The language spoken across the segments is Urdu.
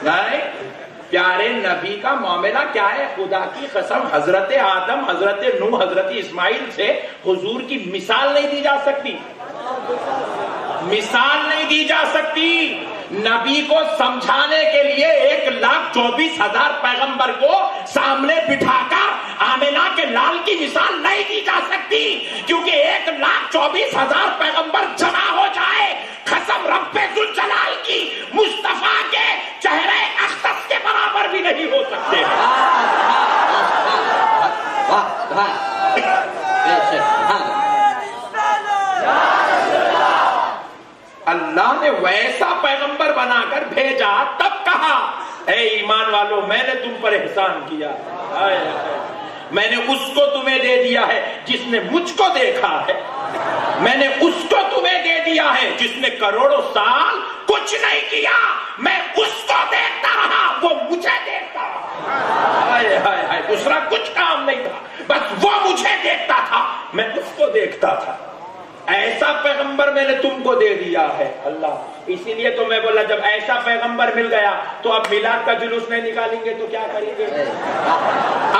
پیارے نبی کا معاملہ کیا ہے؟ خدا کی قسم حضرت آدم، حضرت نوح، حضرت اسماعیل سے حضور کی مثال نہیں دی جا سکتی، مثال نہیں دی جا سکتی۔ نبی کو سمجھانے کے لیے 1,24,000 پیغمبر کو سامنے بٹھا کر آمنہ کے لال کی مثال نہیں دی جا سکتی، کیونکہ 1,24,000 پیغمبر جمع ہو جائے، قسم رب ذوالجلال کی، مصطفیٰ کے چہرے اختص کے برابر بھی نہیں ہو سکتے۔ اللہ نے ویسا پیغمبر بنا کر بھیجا، تب کہا اے ایمان والو میں نے تم پر احسان کیا، میں نے اس کو تمہیں دے دیا ہے جس نے مجھ کو دیکھا ہے، میں نے اس کو تمہیں دے دیا ہے جس نے کروڑوں سال کچھ نہیں کیا، میں اس کو دیکھتا رہا، وہ مجھے دیکھتا رہا، دوسرا کچھ کام نہیں تھا، بس وہ مجھے دیکھتا تھا، میں اس کو دیکھتا تھا۔ ایسا پیغمبر میں نے تم کو دے دیا ہے اللہ۔ اسی لیے تو میں بولا جب ایسا پیغمبر مل گیا تو اب میلاد کا جلوس نہیں نکالیں گے تو کیا کریں گے؟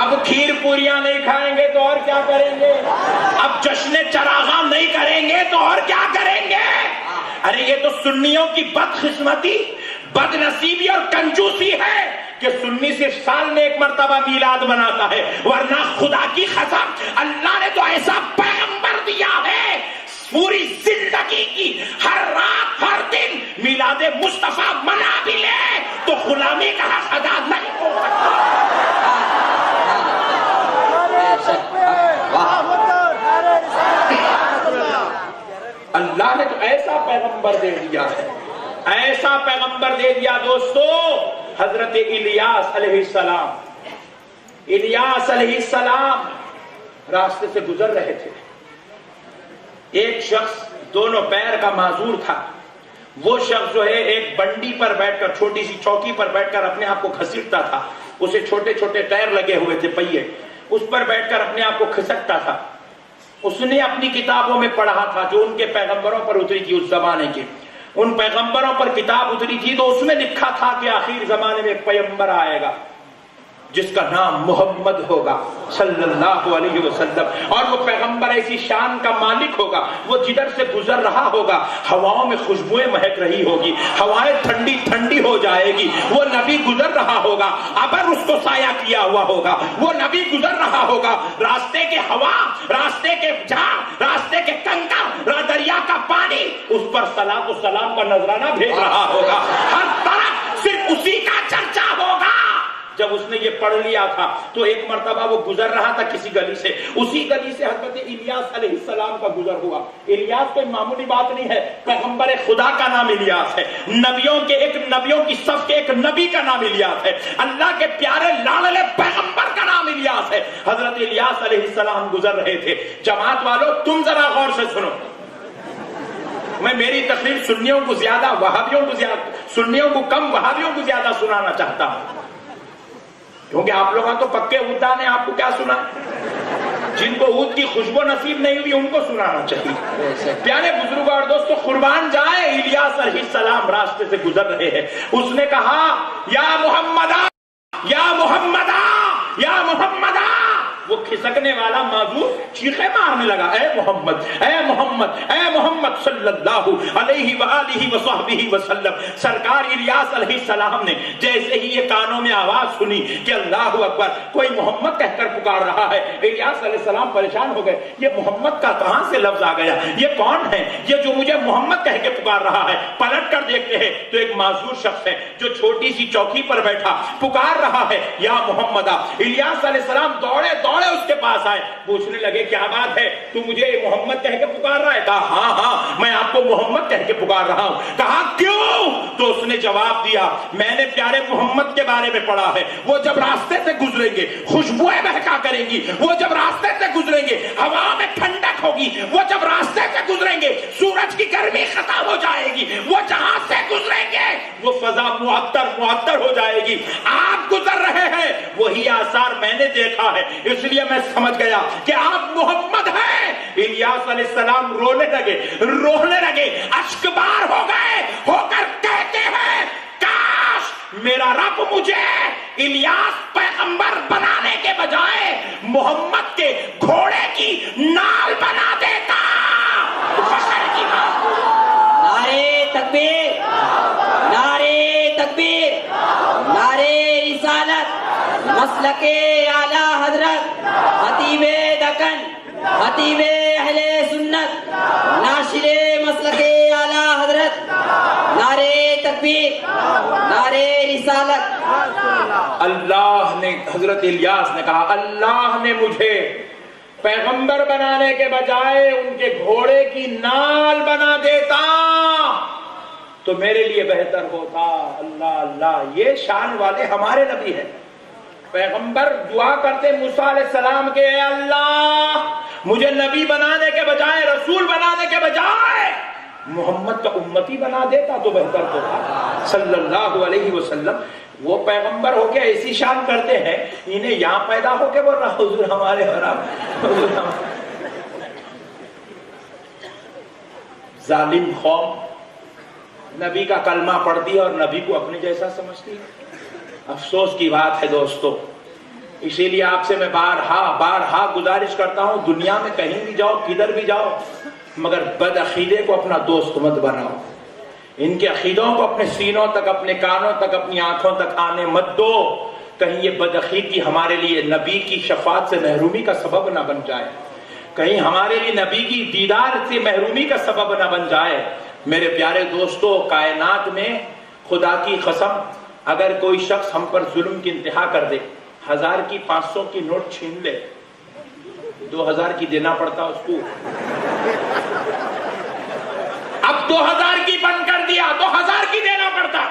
اب کھیر پوریاں نہیں کھائیں گے تو اور کیا کریں گے؟ اب جشن چراغاں نہیں کریں گے تو اور کیا کریں گے؟ ارے یہ تو سنیوں کی بدقسمتی، بد نصیبی اور کنجوسی ہے کہ سنی صرف سال میں ایک مرتبہ میلاد مناتا ہے، ورنہ خدا کی قسم اللہ نے تو ایسا پیغمبر دیا ہے پوری زندگی کی ہر رات ہر دن میلاد مصطفیٰ منا بھی لے تو غلامی کا حق ادا نہیں ہو سکتا۔ اللہ نے تو ایسا پیغمبر دے دیا ہے، ایسا پیغمبر دے دیا دوستو۔ حضرت الیاس علیہ السلام، الیاس علیہ السلام راستے سے گزر رہے تھے، ایک شخص دونوں پیر کا معذور تھا، وہ شخص جو ہے ایک بنڈی پر بیٹھ کر، چھوٹی سی چوکی پر بیٹھ کر اپنے آپ کو گھسیٹتا تھا، اسے چھوٹے چھوٹے ٹائر لگے ہوئے تھے پہیے، اس پر بیٹھ کر اپنے آپ کو کھسکتا تھا۔ اس نے اپنی کتابوں میں پڑھا تھا جو ان کے پیغمبروں پر اتری تھی اس زمانے کے، ان پیغمبروں پر کتاب اتری تھی تو اس میں لکھا تھا کہ آخر زمانے میں ایک پیغمبر آئے گا جس کا نام محمد ہوگا صلی اللہ علیہ وسلم، اور وہ پیغمبر ایسی شان کا مالک ہوگا، وہ جدھر سے گزر رہا ہوگا ہواؤں میں خوشبوئیں مہک رہی ہوگی، ہوائیں ٹھنڈی ٹھنڈی ہو جائے گی، وہ نبی گزر رہا ہوگا، ابر اس کو سایہ کیا ہوا ہوگا، وہ نبی گزر رہا ہوگا، راستے کے ہوا، راستے کے جھاڑ، راستے کے کنکر، دریا کا پانی اس پر صلاۃ و سلام کا نذرانہ بھیج رہا ہوگا، ہر طرف صرف اسی کا چرچا ہوگا۔ جب اس نے یہ پڑھ لیا تھا تو ایک مرتبہ وہ گزر رہا تھا کسی گلی سے، اسی گلی سے حضرت الیاس علیہ السلام کا گزر ہوا۔ الیاس کوئی معمولی بات نہیں ہے، پیغمبر خدا کا نام الیاس ہے، نبیوں کی صف کے ایک نبی کا نام الیاس ہے، اللہ کے پیارے لاڈلے پیغمبر کا نام الیاس ہے۔ حضرت الیاس علیہ السلام گزر رہے تھے۔ جماعت والو تم ذرا غور سے سنو، میں میری تقریر سنیوں کو زیادہ وہابیوں کو زیادہ، سنیوں کو کم وہابیوں کو زیادہ سنانا چاہتا ہوں، کیونکہ آپ لوگوں تو پکے اودان ہیں، آپ کو کیا سنا؟ جن کو اود کی خوشبو نصیب نہیں ہوئی ان کو سنانا چاہیے۔ پیارے بزرگوں اور دوستو قربان جائے، الیاس علیہ السلام راستے سے گزر رہے ہیں، اس نے کہا یا محمدہ یا محمدہ یا محمدہ، وہ کھسکنے والا معذور چیخے مارنے لگا، اے محمد اے محمد اے محمد صلی اللہ علیہ وآلہ وصحبہ وسلم۔ سرکار الیاس علیہ السلام نے جیسے ہی یہ کانوں میں آواز سنی کہ اللہ اکبر، کوئی محمد کہہ کر پکار رہا ہے، الیاس علیہ السلام پریشان ہو گئے، یہ محمد کا کہاں سے لفظ آ گیا، یہ کون ہے یہ جو مجھے محمد کہہ کے پکار رہا ہے؟ پلٹ کر دیکھتے ہیں تو ایک معذور شخص ہے جو چھوٹی سی چوکی پر بیٹھا پکار رہا ہے یا محمدہ۔ الیاس علیہ السلام دوڑے اس کے پاس آئے، پوچھنے لگے کیا بات ہے، تو مجھے محمد کہہ کے پکار رہا ہے؟ کہا ہاں میں آپ کو محمد کہہ کے پکار رہا ہوں۔ کہا کیوں؟ تو اس نے جواب دیا میں نے پیارے محمد کے بارے میں پڑھا ہے، وہ جب راستے سے گزریں گے خوشبوئیں مہکا کریں گی، وہ جب راستے سے گزریں گے ہوا میں ٹھنڈک ہوگی، وہ جب راستے سے گزریں گے سورج کی گرمی ختم ہو جائے گی، وہ جہاں سے گزریں گے وہ فضا معطر ہو جائے گی۔ آپ گزر رہے ہیں وہی آثار میں نے دیکھا ہے، اس لیے میں سمجھ گیا کہ آپ محمد ہیں۔ الیاس علیہ السلام رونے لگے، اشک بار ہو گئے، ہو کر کہتے ہیں کاش میرا رب مجھے الیاس پیغمبر بنانے کے بجائے محمد کے گھوڑے کی نال بنا دیتا. نعرے تکبیر، نعرے تکبیر، نعرے رسالت، مسلک اعلی حضرت خطیب دکن، خطیب اہل سنت، ناشر مسلک اعلی حضرت، نعرے تکبیر، نعرے رسالت. اللہ نے، حضرت الیاس نے کہا اللہ نے مجھے پیغمبر بنانے کے بجائے ان کے گھوڑے کی نال بنا دیتا تو میرے لیے بہتر ہوتا. اللہ اللہ، یہ شان والے ہمارے نبی ہیں. پیغمبر دعا کرتے موسیٰ علیہ السلام کے، اے اللہ مجھے نبی بنانے کے بجائے، رسول بنانے کے بجائے محمد کا امتی بنا دیتا تو بہتر ہوتا صلی اللہ علیہ وسلم. وہ پیغمبر ہو کے ایسی شان کرتے ہیں، انہیں یہاں پیدا ہو کے بول رہا حضور ہمارے حضور ظالم قوم نبی کا کلمہ پڑھتی ہے اور نبی کو اپنے جیسا سمجھتی ہے. افسوس کی بات ہے دوستو. اسی لیے آپ سے میں بارہا گزارش کرتا ہوں، دنیا میں کہیں بھی جاؤ، کدھر بھی جاؤ، مگر بد عقیدے کو اپنا دوست مت بناؤ. ان کے عقیدوں کو اپنے سینوں تک، اپنے کانوں تک، اپنی آنکھوں تک آنے مت دو. کہیں یہ بد عقیدگی ہمارے لیے نبی کی شفاعت سے محرومی کا سبب نہ بن جائے، کہیں ہمارے لیے نبی کی دیدار سے محرومی کا سبب نہ بن جائے. میرے پیارے دوستو، کائنات میں خدا کی قسم اگر کوئی شخص ہم پر ظلم کی انتہا کر دے، 1000 کی 500 کی نوٹ چھین لے، 2000 کی دینا پڑتا اس کو. اب 2000 کی بند کر دیا تو 1000 کی دینا پڑتا.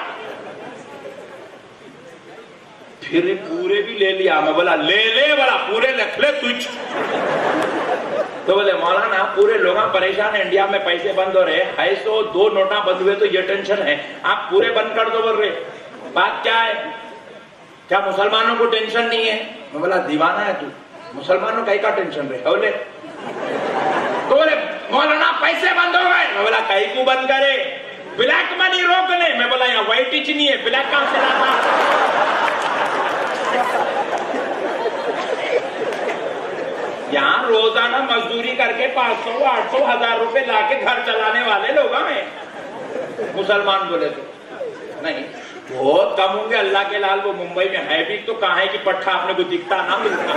پھر پورے بھی لے لیا. میں بولا لے لے، بولا پورے لکھ لے تجھ. تو بولے مولانا پورے لوگ پریشان ہیں، انڈیا میں پیسے بند ہو رہے ہیں، 2 نوٹاں بند ہوئے تو یہ ٹینشن ہے، آپ پورے بند کر دو. بول رہے بات کیا ہے؟ کیا مسلمانوں کو ٹینشن نہیں ہے؟ میں بولا دیوانہ ہے تو، مسلمانوں کا کا ٹینشن رہے. بولے تو بولے مولانا پیسے بند ہو گئے. میں بولا کہیں کو بند کرے، بلیک منی روک لے. میں بولا یہاں وائٹ ہی نہیں ہے، بلیک کہاں سے لاتا؟ یہاں روزانہ مزدوری کر کے 500 800 1000 روپے لا کے گھر چلانے والے لوگ ہیں. مسلمان بولے تو نہیں، بہت کم ہوں گے. اللہ کے لال وہ ممبئی میں ہے بھی تو کہاں ہے کہ پٹھا آپ نے کو دکھتا نہ ملتا،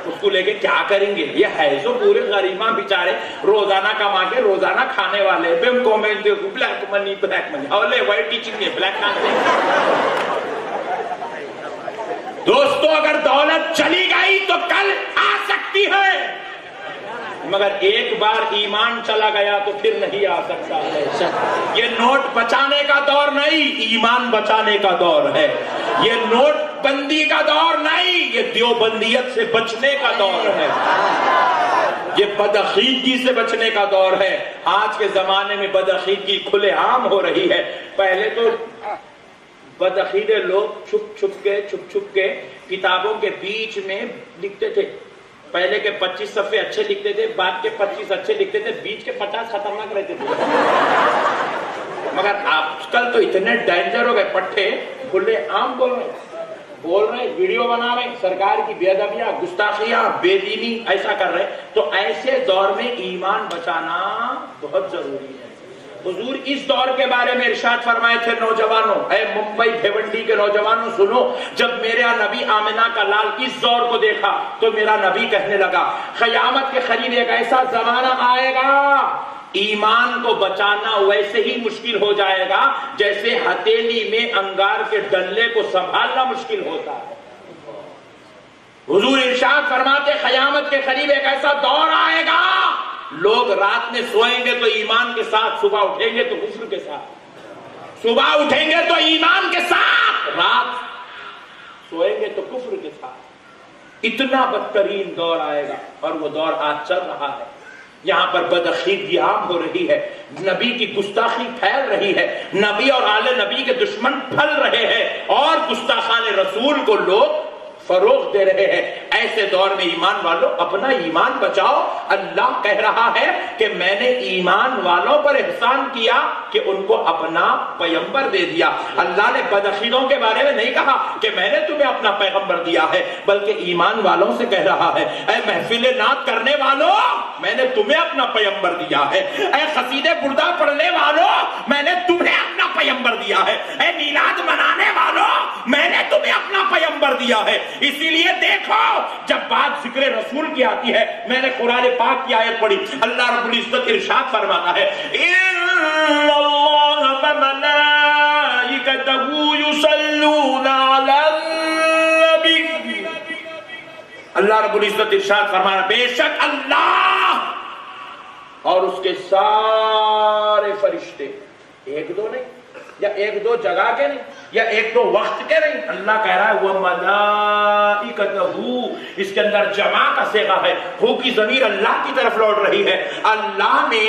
اس کو لے کے کیا کریں گے؟ یہ ہے جو پورے غریباں بیچارے روزانہ کما کے روزانہ کھانے والے. بلیک منی اولے وائٹ ٹیچنگ ہے، بلیک کہاں. دوستو اگر دولت چلی گئی تو کل آ سکتی ہے، مگر ایک بار ایمان چلا گیا تو پھر نہیں آ سکتا ہے. یہ نوٹ بچانے کا دور نہیں، ایمان بچانے کا دور ہے. یہ نوٹ بندی کا دور نہیں، یہ دیوبندیت سے بچنے کا دور ہے. یہ بدعقیدگی سے بچنے کا دور ہے. آج کے زمانے میں بدعقیدگی کھلے عام ہو رہی ہے. پہلے تو بدعقیدے لوگ چھپ چھپ کے کتابوں کے بیچ میں لکھتے تھے. پہلے کے 25 صفحے اچھے لکھتے تھے، بعد کے 25 اچھے لکھتے تھے، بیچ کے 50 خطرناک رہتے تھے. مگر آج کل تو اتنے ڈینجر ہو گئے، پٹھے کھلے عام بول رہے ویڈیو بنا رہے، سرکار کی بے ادبیاں، گستاخیاں، بے دینی ایسا کر رہے. تو ایسے دور میں ایمان بچانا بہت ضروری ہے. حضور اس دور کے بارے میں ارشاد فرمائے تھے، نوجوانوں، اے ممبئی بھیونڈی کے نوجوانوں سنو، جب میرا نبی آمنہ کا لال اس دور کو دیکھا تو میرا نبی کہنے لگا قیامت کے قریب ایک ایسا زمانہ آئے گا ایمان کو بچانا ویسے ہی مشکل ہو جائے گا جیسے ہتھیلی میں انگار کے ڈلے کو سنبھالنا مشکل ہوتا ہے. حضور ارشاد فرماتے قیامت کے قریب ایک ایسا دور آئے گا، لوگ رات میں سوئیں گے تو ایمان کے ساتھ، صبح اٹھیں گے تو کفر کے ساتھ. صبح اٹھیں گے تو ایمان کے ساتھ، رات سوئیں گے تو کفر کے ساتھ. اتنا بدترین دور آئے گا اور وہ دور آج چل رہا ہے. یہاں پر بدعقیدگی عام ہو رہی ہے، نبی کی گستاخی پھیل رہی ہے، نبی اور آل نبی کے دشمن پھل رہے ہیں اور گستاخان رسول کو لوگ فروغ دے رہے ہیں۔ ایسے دور میں ایمان والوں اپنا ایمان بچاؤ۔ اللہ کہہ رہا ہے کہ میں نے ایمان والوں پر احسان کیا کہ ان کو اپنا پیغمبر دے دیا۔ اللہ نے بدعقیدوں کے بارے میں نہیں کہا کہ میں نے تمہیں اپنا پیغمبر دیا ہے، بلکہ ایمان والوں سے کہہ رہا ہے اے محفل نعت کرنے والوں میں نے تمہیں اپنا پیغمبر دیا ہے، اے قصیدے بردہ پڑھنے والوں میں نے تمہیں اپنا پیغمبر دیا ہے، اے میلاد منانے والوں میں نے تمہیں اپنا پیغمبر دیا ہے۔ اسی لیے دیکھو جب بات ذکر رسول کی آتی ہے، میں نے قرآن پاک کی آیت پڑھی، اللہ رب العزت ارشاد فرماتا ہے ان اللہ وملائکتہ یصلون علی النبی، اللہ رب العزت ارشاد فرمانا بے شک اللہ اور اس کے سارے فرشتے، ایک دو نہیں یا ایک دو جگہ کے نہیں یا ایک دو وقت کے نہیں، اللہ کہہ رہا ہے وہ ملائکتہ، اس کے اندر جمع کا صیغہ ہے، ہو کی ضمیر اللہ کی طرف لوٹ رہی ہے۔ اللہ نے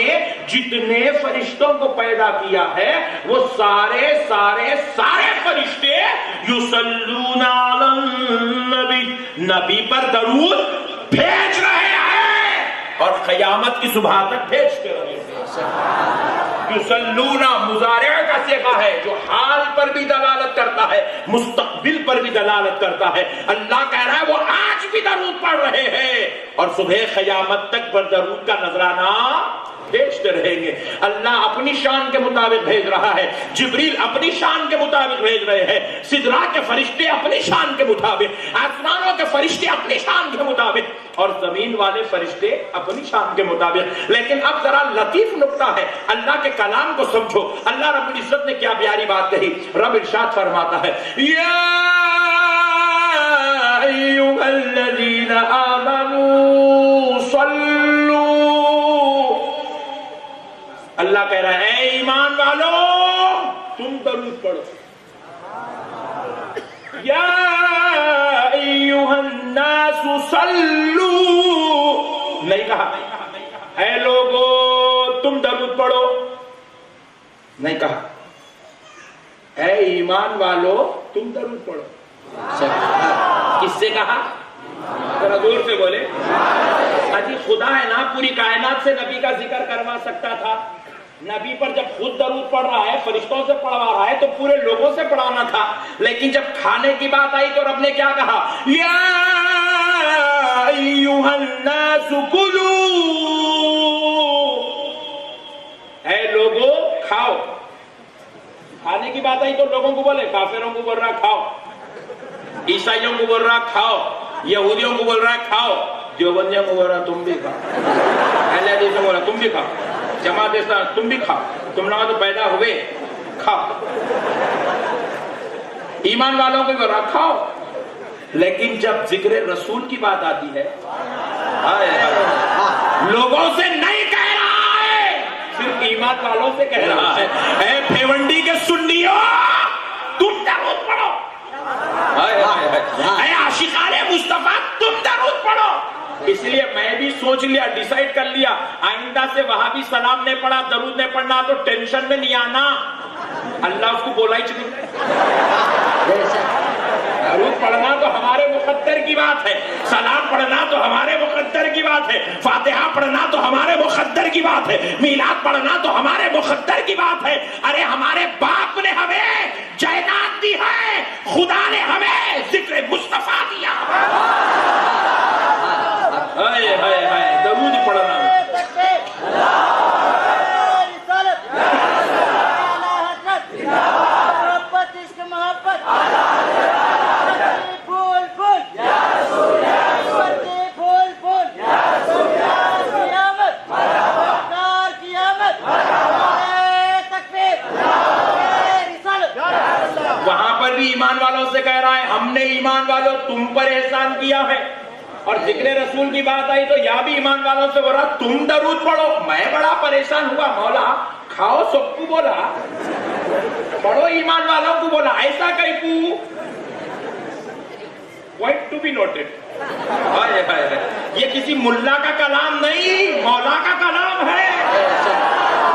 جتنے فرشتوں کو پیدا کیا ہے وہ سارے سارے سارے فرشتے یصلون علی النبی، نبی پر درود بھیج رہے ہیں اور قیامت کی صبح تک بھیجتے رہے ہیں۔ یصلون مضارع کا صیغہ ہے جو حال پر بھی دلالت کرتا ہے، مستقبل پر بھی دلالت کرتا ہے۔ اللہ کہہ رہا ہے وہ آج بھی درود پڑھ رہے ہیں اور صبح قیامت تک پر درود کا نذرانہ بھیجتے رہیں گے۔ اللہ اپنی شان کے مطابق بھیج رہا ہے، جبریل اپنی شان کے مطابق بھیج رہے ہیں، سدرا کے فرشتے اپنی شان کے مطابق، آسمانوں کے فرشتے اپنی شان کے مطابق اور زمین والے فرشتے اپنی شان کے مطابق۔ لیکن اب ذرا لطیف نکتہ ہے، اللہ کے کلام کو سمجھو۔ اللہ رب العزت نے کیا پیاری بات کہی، رب ارشاد فرماتا ہے یا ایھا الذین آمنوا صلوا، اللہ کہہ رہا ہے اے ایمان والو تم درود پڑھو، یا ایھا الناس صلو، نہیں کہا اے لوگو تم درود پڑھو، نہیں کہا اے ایمان والو تم درود پڑھو۔ کس سے کہا؟ ذرا زور سے بولے۔ اجی خدا ہے نا پوری کائنات سے نبی کا ذکر کروا سکتا تھا، نبی پر جب خود درود پڑھ رہا ہے، فرشتوں سے پڑھوا رہا ہے تو پورے لوگوں سے پڑھانا تھا، لیکن جب کھانے کی بات آئی تو رب نے کیا کہا یا ایھا الناس کلوا، اے لوگوں کھاؤ۔ کھانے کی بات آئی تو لوگوں کو بولے، کافروں کو بول رہا کھاؤ، عیسائیوں کو بول رہا کھاؤ، یہودیوں کو بول رہا کھاؤ، دیوبندیوں کو بول رہا تم بھی کھاؤ، اہل حدیث کو بول رہا تم بھی کھاؤ، جماعت اسلامی تم بھی کھاؤ، تم لوگ تو پیدا ہوئے کھاؤ، ایمان والوں کو بول رہا کھاؤ۔ لیکن جب ذکر رسول کی بات آتی ہے لوگوں سے نہیں کہہ رہا ہے، صرف ایمان والوں سے کہہ رہا ہے اے بھیونڈی کے سنیوں تم درود پڑھو، اے عاشقان مصطفیٰ تم درود پڑھو۔ اس لیے میں بھی سوچ لیا، ڈیسائیڈ کر لیا، آئندہ سے وہاں بھی سلام نہیں پڑھا، درود نہیں پڑھنا تو ٹینشن میں نہیں آنا، اللہ اس کو بولا ہی چکے۔ درود پڑھنا تو ہمارے مقدر کی بات ہے، سلام پڑھنا تو ہمارے مقدر کی بات ہے، فاتحہ پڑھنا تو ہمارے مقدر کی بات ہے، میلاد پڑھنا تو ہمارے مقدر کی بات ہے۔ ارے ہمارے باپ نے ہمیں جائیداد دی ہے، خدا نے ہمیں ذکر مصطفیٰ دیا۔ ہائے ہائے ہائے درود پڑھنا۔ وہاں پر بھی ایمان والوں سے کہہ رہا ہے ہم نے ایمان والوں تم پر احسان کیا ہے، اور ذکر رسول کی بات آئی تو یا بھی ایمان والوں سے بول رہا تم درود پڑھو۔ میں بڑا پریشان ہوا، مولا کھاؤ سب کو بولا، پڑھو ایمان والوں کو بولا، ایسا کہیں کو وائٹ ٹو بی نوٹڈ۔ یہ کسی ملا کا کلام نہیں، مولا کا کلام ہے۔